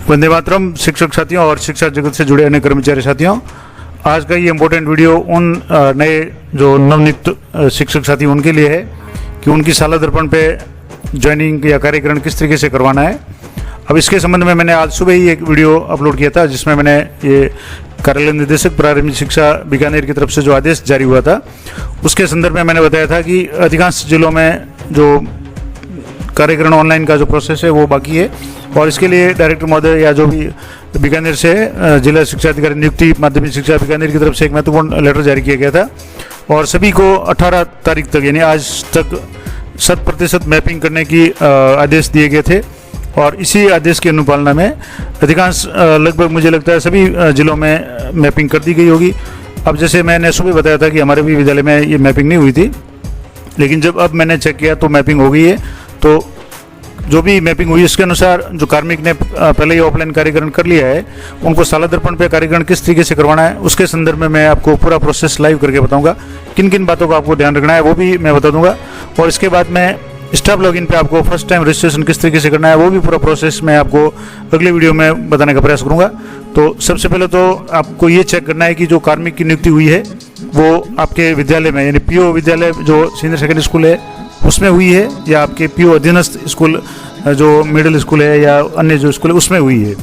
वंदे मातरम। शिक्षक साथियों और शिक्षा जगत से जुड़े अन्य कर्मचारी साथियों, आज का ये इम्पोर्टेंट वीडियो उन नए जो नवनियुक्त शिक्षक साथी उनके लिए है कि उनकी साला दर्पण पे ज्वाइनिंग या कार्यकरण किस तरीके से करवाना है। अब इसके संबंध में मैंने आज सुबह ही एक वीडियो अपलोड किया था, जिसमें मैंने ये कार्यालय निदेशक प्रारंभिक शिक्षा बीकानेर की तरफ से जो आदेश जारी हुआ था उसके संदर्भ में मैंने बताया था कि अधिकांश जिलों में जो कार्यकरण ऑनलाइन का जो प्रोसेस है वो बाकी है, और इसके लिए डायरेक्टर महोदय या जो भी बीकानेर से जिला शिक्षा अधिकारी नियुक्ति माध्यमिक शिक्षा बीकानेर की तरफ से एक महत्वपूर्ण लेटर जारी किया गया था, और सभी को 18 तारीख तक यानी आज तक 100% मैपिंग करने की आदेश दिए गए थे। और इसी आदेश की अनुपालना में अधिकांश लगभग मुझे लगता है सभी जिलों में मैपिंग कर दी गई होगी। अब जैसे मैंने सुबह बताया था कि हमारे भी विद्यालय में ये मैपिंग नहीं हुई थी, लेकिन जब अब मैंने चेक किया तो मैपिंग हो गई है। तो जो भी मैपिंग हुई उसके अनुसार जो कार्मिक ने पहले ही ऑफलाइन कार्यकरण कर लिया है उनको साला दर्पण पे कार्यकरण किस तरीके से करवाना है उसके संदर्भ में मैं आपको पूरा प्रोसेस लाइव करके बताऊंगा। किन किन बातों का आपको ध्यान रखना है वो भी मैं बता दूंगा, और इसके बाद मैं स्टाफ लॉगिन पे आपको फर्स्ट टाइम रजिस्ट्रेशन किस तरीके से करना है वो भी पूरा प्रोसेस मैं आपको अगले वीडियो में बताने का प्रयास करूंगा। तो सबसे पहले तो आपको ये चेक करना है कि जो कार्मिक की नियुक्ति हुई है वो आपके विद्यालय में यानी पीओ विद्यालय जो सीनियर सेकेंडरी स्कूल है उसमें हुई है, या आपके पीओ अधीनस्थ स्कूल जो मिडिल स्कूल है या अन्य जो स्कूल है उसमें हुई है।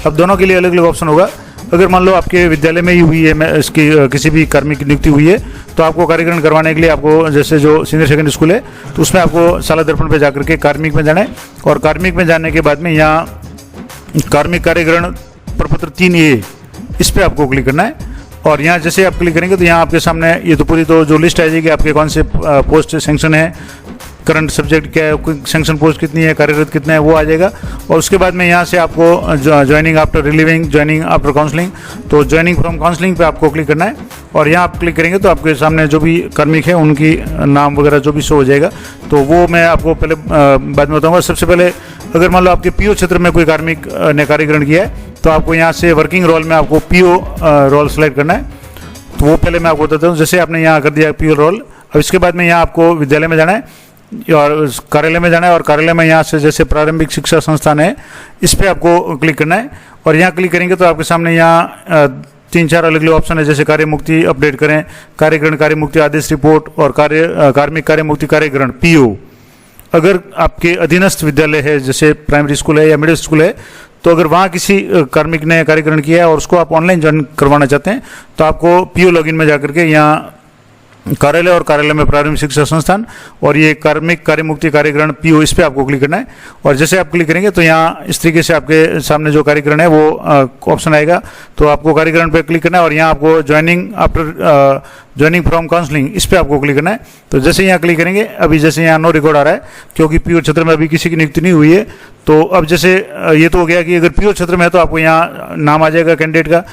अब दोनों के लिए अलग अलग ऑप्शन होगा। अगर मान लो आपके विद्यालय में ही हुई है इसकी किसी भी कार्मिक की नियुक्ति हुई है तो आपको कार्यकरण करवाने के लिए आपको जैसे जो सीनियर सेकेंडरी स्कूल है तो उसमें आपको साला दर्पण पे जाकर के कार्मिक में जाना है, और कार्मिक में जाने के बाद में यहाँ कार्मिक कार्यकरण प्रपत्र 3A इस पर आपको क्लिक करना है। और यहाँ जैसे आप क्लिक करेंगे तो यहाँ आपके सामने ये तो पूरी तो जो लिस्ट आ जाएगी आपके कौन से पोस्ट सेंक्शन है, करंट सब्जेक्ट क्या है, सेंक्शन पोस्ट कितनी है, कार्यरत कितने है वो आ जाएगा। और उसके बाद में यहाँ से आपको joining after relieving, joining after counselling, तो ज्वाइनिंग फ्रॉम काउंसलिंग पे आपको क्लिक करना है, और यहाँ आप क्लिक करेंगे तो आपके सामने जो भी कार्मिक है उनकी नाम वगैरह जो भी शो हो जाएगा। तो वो मैं आपको पहले बाद में बताऊँगा। सबसे पहले अगर मान लो आपके पीओ क्षेत्र में कोई कार्मिक ने कार्यकरण किया है तो आपको यहाँ से वर्किंग रोल में आपको पीओ रोल सेलेक्ट करना है। तो वो पहले मैं आपको बताता हूँ। जैसे आपने यहाँ कर दिया पीओ रोल, अब इसके बाद में यहाँ आपको विद्यालय में जाना है और कार्यालय में जाना है, और कार्यालय में यहाँ से जैसे प्रारंभिक शिक्षा संस्थान है इस पर आपको क्लिक करना है। और यहाँ क्लिक करेंगे तो आपके सामने यहाँ 3-4 अलग अलग ऑप्शन है, जैसे कार्य मुक्ति अपडेट करें, कार्यकरण कार्य मुक्ति आदेश रिपोर्ट, और कार्मिक कार्य मुक्ति कार्यकरण पीओ। अगर आपके अधीनस्थ विद्यालय है जैसे प्राइमरी स्कूल है या मिडिल स्कूल है तो अगर वहाँ किसी कार्मिक ने कार्यकरण किया है और उसको आप ऑनलाइन ज्वाइन करवाना चाहते हैं तो आपको पीओ लॉगिन में जाकर के यहाँ कार्यालय और कार्यालय में प्रारंभिक शिक्षा संस्थान और ये कार्मिक कार्य मुक्ति कार्यकरण पीओ इस पर आपको क्लिक करना है। और जैसे आप क्लिक करेंगे तो यहाँ इस तरीके से आपके सामने जो कार्यकरण है वो ऑप्शन आएगा, तो आपको कार्यकरण पर क्लिक करना है और यहाँ आपको joining after joining from counselling इस पर आपको क्लिक करना है। तो जैसे यहाँ क्लिक करेंगे, अभी जैसे यहाँ नो रिकॉर्ड आ रहा है क्योंकि पीओ क्षेत्र में अभी किसी की नियुक्ति नहीं हुई है। तो अब जैसे ये तो हो गया कि अगर पीओ क्षेत्र में है तो आपको यहाँ नाम आ जाएगा कैंडिडेट का,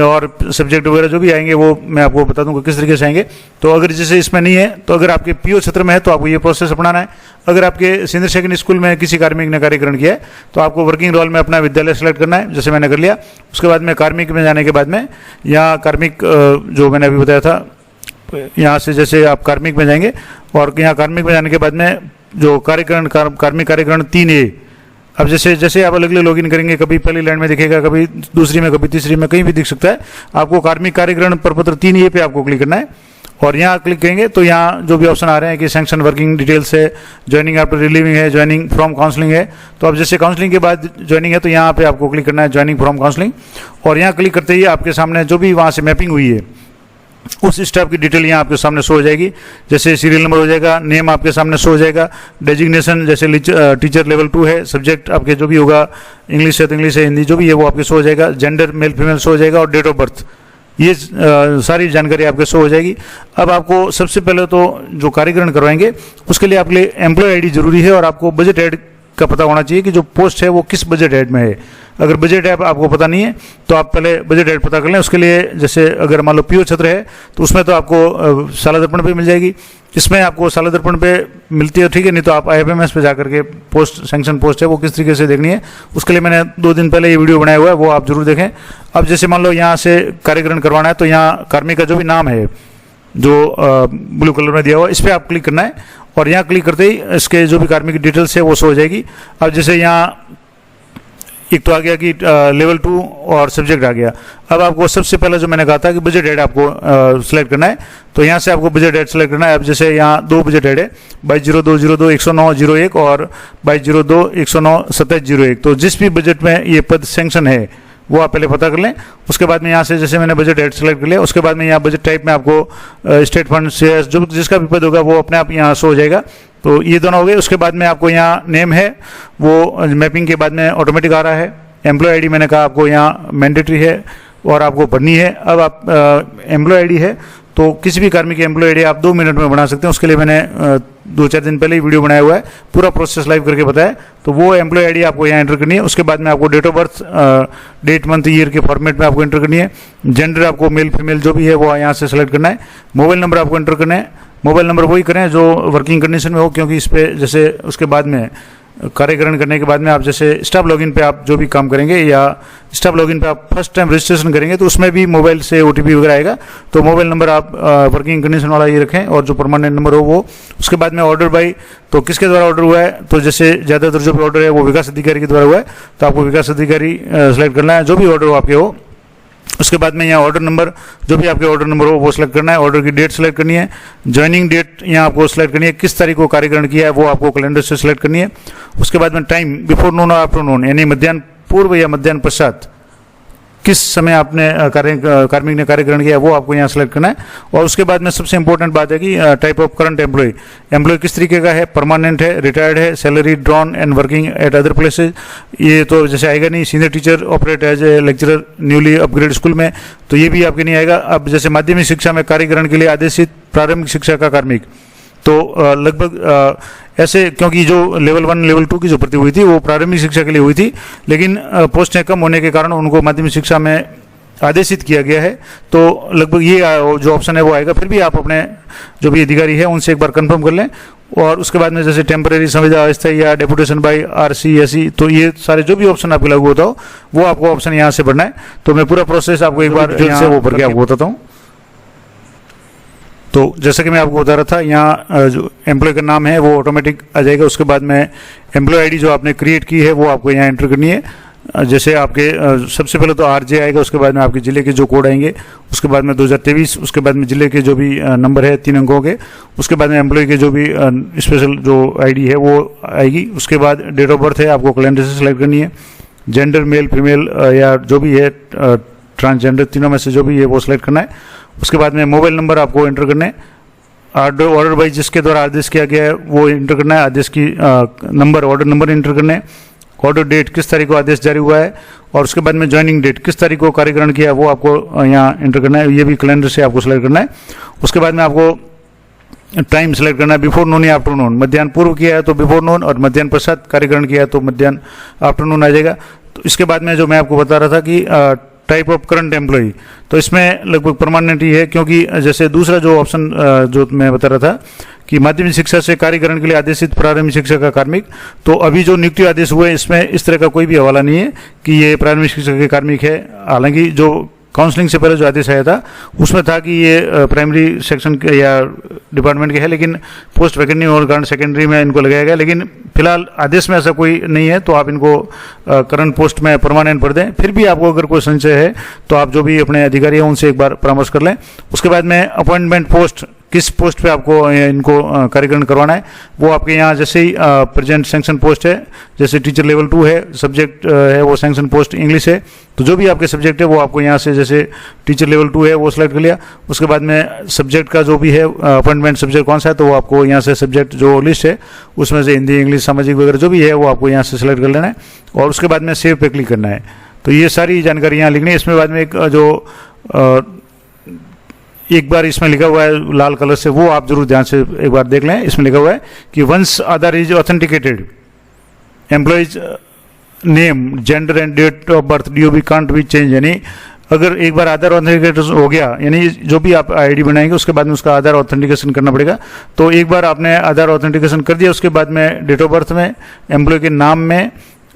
और सब्जेक्ट वगैरह जो भी आएंगे वो मैं आपको बता दूंगा किस तरीके से आएंगे। तो अगर जैसे इसमें नहीं है तो अगर आपके पीओ क्षेत्र में है तो आपको ये प्रोसेस अपनाना है। अगर आपके सीनियर सेकेंडरी स्कूल में किसी कार्मिक ने कार्यकरण किया है तो आपको वर्किंग रोल में अपना विद्यालय सेलेक्ट करना है, जैसे मैंने कर लिया। उसके बाद में कार्मिक में जाने के बाद में यहाँ कार्मिक जो मैंने अभी बताया था, यहाँ से जैसे आप कार्मिक में जाएंगे और यहाँ कार्मिक में जाने के बाद में जो कार्यकरण कार्मिक कार्यकरण 3A, अब जैसे जैसे आप अलग अलग लॉगिन करेंगे, कभी पहली लाइन में दिखेगा, कभी दूसरी में, कभी तीसरी में, कहीं भी दिख सकता है। आपको कार्मिक कार्यकरण प्रपत्र 3A पे आपको क्लिक करना है, और यहाँ क्लिक करेंगे तो यहाँ जो भी ऑप्शन आ रहे हैं कि सैंक्शन वर्किंग डिटेल्स है, ज्वाइनिंग आफ्टर रिलीविंग है, ज्वाइनिंग फ्रॉम काउंसलिंग है। तो अब जैसे काउंसलिंग के बाद ज्वाइनिंग है तो यहाँ पे आपको क्लिक करना है ज्वाइनिंग फ्रॉम काउंसलिंग, और यहाँ क्लिक करते ही आपके सामने जो भी वहाँ से मैपिंग हुई है उस स्टाफ की डिटेल यहाँ आपके सामने शो हो जाएगी। जैसे सीरियल नंबर हो जाएगा, नेम आपके सामने शो हो जाएगा, डेजिग्नेशन जैसे टीचर लेवल 2 है, सब्जेक्ट आपके जो भी होगा इंग्लिश है तो इंग्लिश है, हिंदी जो भी है वो आपके शो हो जाएगा, जेंडर मेल फीमेल शो हो जाएगा, और डेट ऑफ बर्थ, ये सारी जानकारी आपके शो हो जाएगी। अब आपको सबसे पहले तो जो कार्यकरण करवाएंगे उसके लिए आपके लिए एम्प्लॉय आईडी जरूरी है, और आपको बजट हेड का पता होना चाहिए कि जो पोस्ट है वो किस बजट हेड में है। अगर बजट हेड आपको पता नहीं है तो आप पहले बजट हेड पता कर लें। उसके लिए जैसे अगर मान लो पीओ क्षेत्र है तो उसमें तो आपको साला दर्पण पे मिल जाएगी, इसमें आपको साला दर्पण पे मिलती है, ठीक है। नहीं तो आप IFMS पे जाकर के पोस्ट सेंक्शन पोस्ट है वो किस तरीके से देखनी है उसके लिए मैंने 2 दिन पहले ये वीडियो बनाया हुआ है, वो आप जरूर देखें। अब जैसे मान लो यहाँ से कार्यकरण करवाना है तो यहाँ कार्मिक का जो भी नाम है जो ब्लू कलर में दिया हुआ इस पर आप क्लिक करना है, और यहाँ क्लिक करते ही इसके जो भी कार्मिक की डिटेल्स है वो शो हो जाएगी। अब जैसे यहाँ एक तो आ गया कि लेवल 2 और सब्जेक्ट आ गया। अब आपको सबसे पहले जो मैंने कहा था कि बजट हेड आपको सिलेक्ट करना है, तो यहाँ से आपको बजट हेड सेलेक्ट करना है। अब जैसे यहाँ 2 बजट हेड है, 2202-0109-01 और 2202-109-2701। तो जिस भी बजट में ये पद सैंक्शन है वो आप पहले पता कर लें। उसके बाद में यहाँ से जैसे मैंने बजट हेड सेलेक्ट कर लिया, उसके बाद में यहाँ बजट टाइप में आपको स्टेट फंड से जो जिसका भी पद होगा वो अपने आप यहाँ शो हो जाएगा। तो ये दोनों हो गए। उसके बाद में आपको यहाँ नेम है वो मैपिंग के बाद में ऑटोमेटिक आ रहा है। एम्प्लॉय आईडी मैंने कहा आपको यहाँ मैंडेटरी है और आपको भरनी है। अब आप एम्प्लॉय आईडी है तो किसी भी कार्मिक की एम्प्लॉय आईडी आप 2 मिनट में बना सकते हैं। उसके लिए मैंने 2-4 दिन पहले ही वीडियो बनाया हुआ है, पूरा प्रोसेस लाइव करके बताया। तो वो एम्प्लॉय आईडी आपको यहाँ एंटर करनी है। उसके बाद में आपको date of birth, date, month, year के फॉर्मेट में आपको एंटर करनी है। जेंडर आपको मेल फीमेल जो भी है वो यहाँ से सेलेक्ट करना है। मोबाइल नंबर आपको एंटर करना है। मोबाइल नंबर वही करें जो वर्किंग कंडीशन में हो, क्योंकि इस पर जैसे उसके बाद में कार्य ग्रहण करने के बाद में आप जैसे स्टाफ लॉगिन पे आप जो भी काम करेंगे या स्टाफ लॉगिन पे आप फर्स्ट टाइम रजिस्ट्रेशन करेंगे तो उसमें भी मोबाइल से OTP वगैरह आएगा। तो मोबाइल नंबर आप वर्किंग कंडीशन वाला ये रखें और जो परमानेंट नंबर हो वो। उसके बाद में ऑर्डर बाई, तो किसके द्वारा ऑर्डर हुआ है, तो जैसे ज़्यादातर जो भी ऑर्डर है वो विकास अधिकारी के द्वारा हुआ है, तो आपको विकास अधिकारी सेलेक्ट करना है जो भी ऑर्डर हो आपके हो। उसके बाद में यहाँ ऑर्डर नंबर, जो भी आपके ऑर्डर नंबर हो वो सिलेक्ट करना है। ऑर्डर की डेट सेलेक्ट करनी है। ज्वाइनिंग डेट यहाँ आपको सिलेक्ट करनी है, किस तारीख को कार्यग्रहण किया है वो आपको कैलेंडर से सिलेक्ट करनी है। उसके बाद में टाइम, बिफोर नून और आफ्टर नून, यानी मध्याह्न पूर्व या मध्याह्न पश्चात किस समय आपने कार्मिक ने कार्यग्रहण किया वो आपको यहाँ सेलेक्ट करना है। और उसके बाद में सबसे इंपॉर्टेंट बात है कि type of current employee, employee किस तरीके का है, परमानेंट है, रिटायर्ड है, salary drawn and working at other places, ये तो जैसे आएगा नहीं। Senior teacher operate as a lecturer newly upgrade school में, तो ये भी आपके नहीं आएगा। अब जैसे माध्यमिक शिक्षा में कार्यग्रहण के लिए आदेशित प्रारंभिक शिक्षा का कार्मिक, तो लगभग ऐसे, क्योंकि जो लेवल 1 लेवल 2 की जो भर्ती हुई थी वो प्रारंभिक शिक्षा के लिए हुई थी, लेकिन पोस्टें कम होने के कारण उनको माध्यमिक शिक्षा में आदेशित किया गया है। तो लगभग ये जो ऑप्शन है वो आएगा। फिर भी आप अपने जो भी अधिकारी है उनसे एक बार कंफर्म कर लें। और उसके बाद में जैसे टेम्परेरी, संविदा, अस्थायी या डेपुटेशन बाई RC SC, तो ये सारे जो भी ऑप्शन आपको लागू होता हो वो आपको ऑप्शन यहाँ से भरना है। तो मैं पूरा प्रोसेस आपको एक बार डिटेल से वो भर के आपको बताता हूँ। तो जैसा कि मैं आपको बता रहा था, यहाँ जो एम्प्लॉय का नाम है वो ऑटोमेटिक आ जाएगा। उसके बाद में एम्प्लॉय आईडी जो आपने क्रिएट की है वो आपको यहाँ एंटर करनी है। जैसे आपके सबसे पहले तो RJ आएगा, उसके बाद में आपके ज़िले के जो कोड आएंगे, उसके बाद में 2023, उसके बाद में ज़िले के जो भी नंबर है 3 अंकों के, उसके बाद में एम्प्लॉय के जो भी स्पेशल जो ID है वो आएगी। उसके बाद डेट ऑफ बर्थ है आपको कैलेंडर से सिलेक्ट करनी है। जेंडर मेल फीमेल या जो भी है ट्रांसजेंडर, तीनों में से जो भी है वो सिलेक्ट करना है। उसके बाद में मोबाइल नंबर आपको एंटर करना है। ऑर्डर बाई जिसके द्वारा आदेश किया गया है वो एंटर करना है। आदेश की नंबर, ऑर्डर नंबर एंटर करना है। ऑर्डर डेट, किस तारीख को आदेश जारी हुआ है। और उसके बाद में ज्वाइनिंग डेट, किस तारीख को कार्यग्रहण किया है वो आपको यहाँ एंटर करना है। ये भी कैलेंडर से आपको सेलेक्ट करना है। उसके बाद में आपको टाइम सेलेक्ट करना है, बिफोर नून या आफ्टर नून। मध्याह्न पूर्व किया है तो बिफोर नून, और मध्याह्न पश्चात कार्यग्रहण किया है तो मध्याह्न आफ्टर नून आ जाएगा। तो इसके बाद में जो मैं आपको बता रहा था कि टाइप ऑफ करंट एम्प्लॉय, तो इसमें लगभग परमानेंट ही है, क्योंकि जैसे दूसरा जो ऑप्शन जो मैं बता रहा था कि माध्यमिक शिक्षा से कार्यग्रहण के लिए आदेशित प्रारंभिक शिक्षा का कार्मिक, तो अभी जो नियुक्ति आदेश हुए इसमें इस तरह का कोई भी हवाला नहीं है कि ये प्रारंभिक शिक्षा के कार्मिक है। हालांकि जो काउंसलिंग से पहले जो आदेश आया था उसमें था कि ये प्राइमरी सेक्शन के या डिपार्टमेंट के है, लेकिन पोस्ट वैकेंट नहीं होने के कारण सेकेंडरी में इनको लगाया गया। लेकिन फिलहाल आदेश में ऐसा कोई नहीं है, तो आप इनको करंट पोस्ट में परमानेंट भर दें। फिर भी आपको अगर कोई संशय है तो आप जो भी अपने अधिकारी हैं उनसे एक बार परामर्श कर लें। उसके बाद में अपॉइंटमेंट पोस्ट, किस पोस्ट पे आपको इनको कार्यग्रहण करवाना है वो आपके यहाँ जैसे ही प्रेजेंट सैंक्शन पोस्ट है, जैसे टीचर लेवल 2 है, सब्जेक्ट है वो सैंक्शन पोस्ट इंग्लिश है, तो जो भी आपके सब्जेक्ट है वो आपको यहाँ से जैसे टीचर लेवल 2 है वो सिलेक्ट कर लिया। उसके बाद में सब्जेक्ट का जो भी है अपॉइंटमेंट सब्जेक्ट कौन सा है तो वो आपको यहाँ से सब्जेक्ट जो लिस्ट है उसमें से हिंदी, इंग्लिश, सामाजिक वगैरह जो भी है वो आपको यहाँ से सिलेक्ट कर लेना है। और उसके बाद में सेव पे क्लिक करना है। तो ये सारी जानकारी यहाँ लिखनी है। इसमें बाद में एक जो एक बार इसमें लिखा हुआ है लाल कलर से, वो आप जरूर ध्यान से एक बार देख लें। इसमें लिखा हुआ है कि once Aadhaar is authenticated, employee's name, gender and date of birth DOB can't be change. यानी अगर एक बार आधार ऑथेंटिकेशन हो गया, यानी जो भी आप ID बनाएंगे उसके बाद में उसका आधार ऑथेंटिकेशन करना पड़ेगा। तो एक बार आपने आधार ऑथेंटिकेशन कर दिया, उसके बाद में डेट ऑफ बर्थ में, एम्प्लॉय के नाम में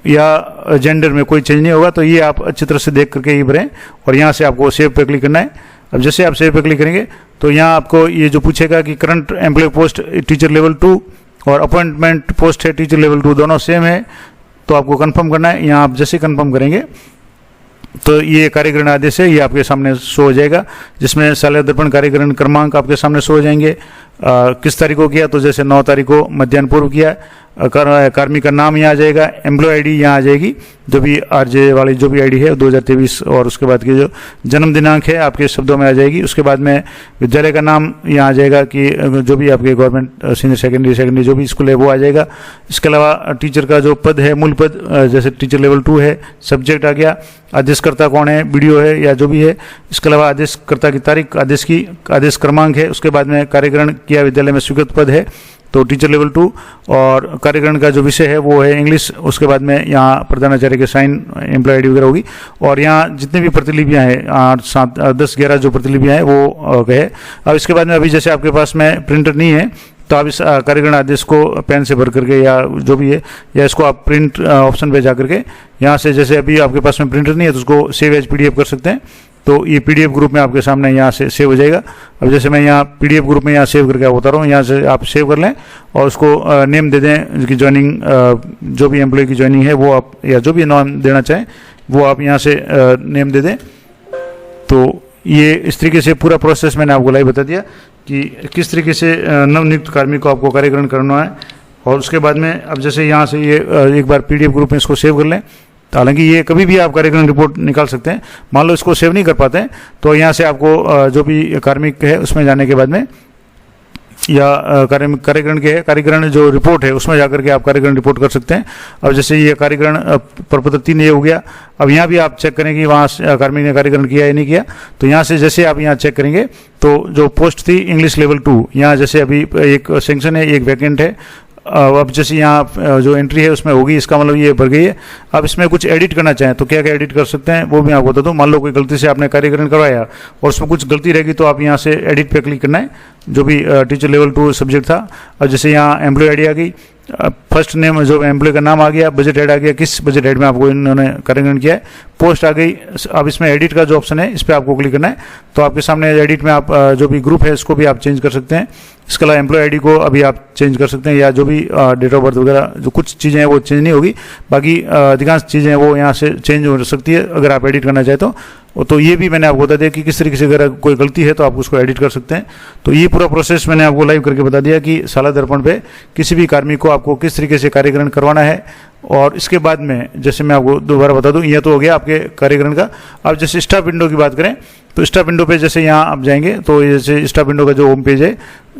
या जेंडर में कोई चेंज नहीं होगा। तो ये आप अच्छी तरह से देख करके ही भरें। और यहाँ से आपको सेव पे क्लिक करना है। अब जैसे आप सेव पे क्लिक करेंगे तो यहाँ आपको ये जो पूछेगा कि current employee post teacher level 2 और अपॉइंटमेंट पोस्ट है टीचर लेवल 2, दोनों सेम है। तो आपको कंफर्म करना है। यहाँ आप जैसे कंफर्म करेंगे तो ये कार्यकरण आदेश है, ये आपके सामने शो हो जाएगा, जिसमें सालाना दर्पण कार्यकरण क्रमांक आपके सामने शो हो जाएंगे। किस तारीख को किया, तो जैसे 9 तारीख को मध्याह्न पूर्व किया। कार्मिक का नाम यहाँ आ जाएगा, एम्प्लॉय आईडी यहाँ आ जाएगी, जो भी आरजे वाली जो भी आईडी है 2023, और उसके बाद की जो जन्म दिनांक है आपके शब्दों में आ जाएगी। उसके बाद में विद्यालय का नाम यहाँ आ जाएगा कि जो भी आपके गवर्नमेंट सीनियर सेकेंडरी जो भी स्कूल है वो आ जाएगा। इसके अलावा टीचर का जो पद है, मूल पद, जैसे टीचर लेवल 2 है, सब्जेक्ट आ गया, आदेशकर्ता कौन है, वीडियो है या जो भी है। इसके अलावा आदेशकर्ता की तारीख, आदेश क्रमांक है। उसके बाद में कार्यकरण किया विद्यालय में स्वीकृत पद है तो टीचर लेवल 2, और कार्यकरण का जो विषय है वो है इंग्लिश। उसके बाद में यहाँ प्रधानाचार्य के साइन, एम्प्लॉय आईडी वगैरह होगी, और यहाँ जितने भी प्रतिलिपियाँ हैं 8, 7, 10, 11 जो प्रतिलिपियाँ हैं वो है। अब इसके बाद में अभी जैसे आपके पास में प्रिंटर नहीं है तो आप इस कार्यकरण आदेश को पेन से भर करके या जो भी है, या इसको आप प्रिंट ऑप्शन पे जा करके यहाँ से, जैसे अभी आपके पास में प्रिंटर नहीं है तो उसको सेव एज PDF कर सकते हैं। तो ये PDF ग्रुप में आपके सामने यहाँ से सेव हो जाएगा। अब जैसे मैं यहाँ PDF ग्रुप में यहाँ सेव करके बता रहा हूँ, यहाँ से आप सेव कर लें और उसको नेम दे दें, जिसकी ज्वाइनिंग, जो भी एम्प्लॉय की ज्वाइनिंग है वो आप, या जो भी नाम देना चाहें वो आप यहाँ से नेम दे दें। तो ये इस तरीके से पूरा प्रोसेस मैंने आपको लाइव बता दिया कि किस तरीके से नवनियुक्त कार्मिक को आपको कार्यकरण करना है। और उसके बाद में अब जैसे यहाँ से ये एक बार PDF ग्रुप में इसको सेव कर लें। हालांकि ये कभी भी आप कार्यकरण रिपोर्ट निकाल सकते हैं। मान लो इसको सेव नहीं कर पाते हैं तो यहाँ से आपको जो भी कार्मिक है उसमें जाने के बाद में, या कार्यकरण के है, कार्यकरण जो रिपोर्ट है उसमें जाकर के आप कार्यकरण रिपोर्ट कर सकते हैं। अब जैसे ये कार्यकरण प्रपत्र 3 ये हो गया। अब यहाँ भी आप चेक करें कि वहाँ कार्मिक ने कार्यकरण किया या नहीं किया। तो यहाँ से जैसे आप यहाँ चेक करेंगे तो जो पोस्ट थी इंग्लिश लेवल 2, यहाँ जैसे अभी एक सेंक्शन है, एक वैकेंट है। अब जैसे यहाँ जो एंट्री है उसमें होगी, इसका मतलब ये भर गई है। अब इसमें कुछ एडिट करना चाहें तो क्या क्या एडिट कर सकते हैं वो भी आपको बता दूँ। मान लो कोई गलती से आपने कार्यकरण करवाया और उसमें कुछ गलती रहेगी तो आप यहाँ से एडिट पे क्लिक करना है, जो भी टीचर लेवल 2 सब्जेक्ट था। और जैसे यहाँ एम्प्लॉय आईडी आ गई, फर्स्ट नेम जो एम्प्लॉय का नाम आ गया, बजट हेड आ गया, किस बजट हेड में आपको इन्होंने कार्यकरण किया है, पोस्ट आ गई। अब इसमें एडिट का जो ऑप्शन है इस पर आपको क्लिक करना है। तो आपके सामने एडिट में आप जो भी ग्रुप है इसको भी आप चेंज कर सकते हैं। इसके अलावा एम्प्लॉय आईडी को अभी आप चेंज कर सकते हैं, या जो भी डेट ऑफ बर्थ वगैरह जो कुछ चीज़ें हैं वो चेंज नहीं होगी, बाकी अधिकांश चीज़ें वो यहाँ से चेंज हो सकती है अगर आप एडिट करना चाहें तो ये भी मैंने आपको बता दिया कि किस तरीके से अगर कोई गलती है तो आप उसको एडिट कर सकते हैं। तो ये पूरा प्रोसेस मैंने आपको लाइव करके बता दिया कि सालाना दर्पण पे किसी भी कार्मिक को आपको किस तरीके से कार्यकरण करवाना है। और इसके बाद में जैसे मैं आपको दोबारा बता दूं, ये तो हो गया आपके कार्यकरण का। अब जैसे स्टाफ विंडो की बात करें तो स्टाफ विंडो पे जैसे यहाँ आप जाएंगे तो जैसे स्टाफ विंडो का जो होम पेज है,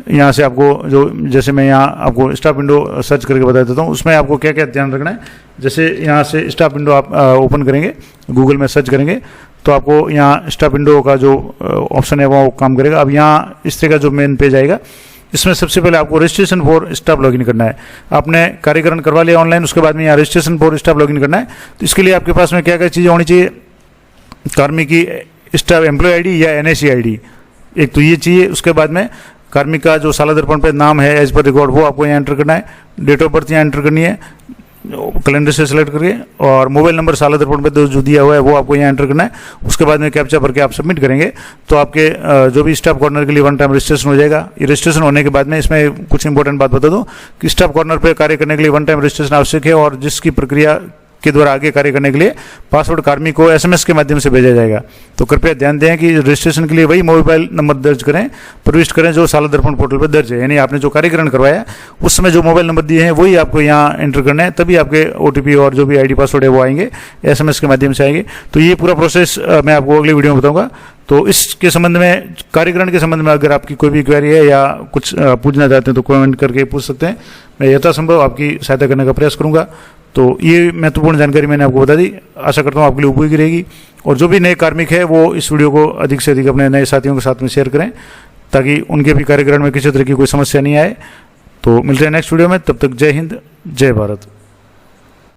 यहाँ से आपको जो, जैसे मैं यहाँ आपको स्टाफ विंडो सर्च करके बता देता हूँ, उसमें आपको क्या क्या ध्यान रखना है। जैसे यहाँ से स्टाफ विंडो आप ओपन करेंगे, गूगल में सर्च करेंगे तो आपको यहाँ स्टाफ विंडो का जो ऑप्शन है वो काम करेगा। अब यहाँ इस तरह का जो मेन पेज आएगा, इसमें सबसे पहले आपको रजिस्ट्रेशन फॉर स्टाफ लॉगिन करना है। आपने कार्यकरण करवा लिया ऑनलाइन, उसके बाद में यहाँ रजिस्ट्रेशन फॉर स्टाफ लॉगिन करना है। तो इसके लिए आपके पास में क्या क्या चीज़ें होनी चाहिए, कार्मिक की स्टाफ एम्प्लॉय आईडी या NIC आईडी, एक तो ये चाहिए। उसके बाद में कार्मिक का जो सालाना दर्पण पे नाम है एज पर रिकॉर्ड वो आपको यहाँ एंटर करना है। डेट ऑफ बर्थ यहाँ एंटर करनी है कैलेंडर से सेलेक्ट करके, और मोबाइल नंबर सालाना दर्पण पे जो दिया हुआ है वो आपको यहाँ एंटर करना है। उसके बाद में कैप्चा भर के आप सबमिट करेंगे तो आपके जो भी स्टाफ कॉर्नर के लिए 1 टाइम रजिस्ट्रेशन हो जाएगा। ये रजिस्ट्रेशन होने के बाद में इसमें कुछ इंपॉर्टेंट बात बता दूं कि स्टाफ कॉर्नर पे कार्य करने के लिए 1 टाइम रजिस्ट्रेशन आवश्यक है, और जिसकी प्रक्रिया के द्वारा आगे कार्य करने के लिए पासवर्ड कार्मिक को SMS के माध्यम से भेजा जाएगा। तो कृपया ध्यान दें कि रजिस्ट्रेशन के लिए वही मोबाइल नंबर दर्ज करें, प्रविष्ट करें जो सालाना दर्पण पोर्टल पर दर्ज है। यानी आपने जो कार्यकरण करवाया उस समय जो मोबाइल नंबर दिए हैं वही आपको यहाँ एंटर करना है, तभी आपके OTP और जो भी ID पासवर्ड है वो आएंगे, SMS के माध्यम से आएंगे। तो ये पूरा प्रोसेस मैं आपको अगली वीडियो में बताऊँगा। तो इसके संबंध में, कार्यकरण के संबंध में अगर आपकी कोई भी क्वेरी है या कुछ पूछना चाहते हैं तो कमेंट करके पूछ सकते हैं। मैं यथासंभव आपकी सहायता करने का प्रयास करूंगा। तो ये महत्वपूर्ण जानकारी मैंने आपको बता दी, आशा करता हूँ आपके लिए उपयोगी रहेगी। और जो भी नए कार्मिक है वो इस वीडियो को अधिक से अधिक अपने नए साथियों के साथ में शेयर करें ताकि उनके भी कार्यकरण में किसी तरह की कोई समस्या नहीं आए। तो मिलते हैं नेक्स्ट वीडियो में, तब तक जय हिंद, जय भारत।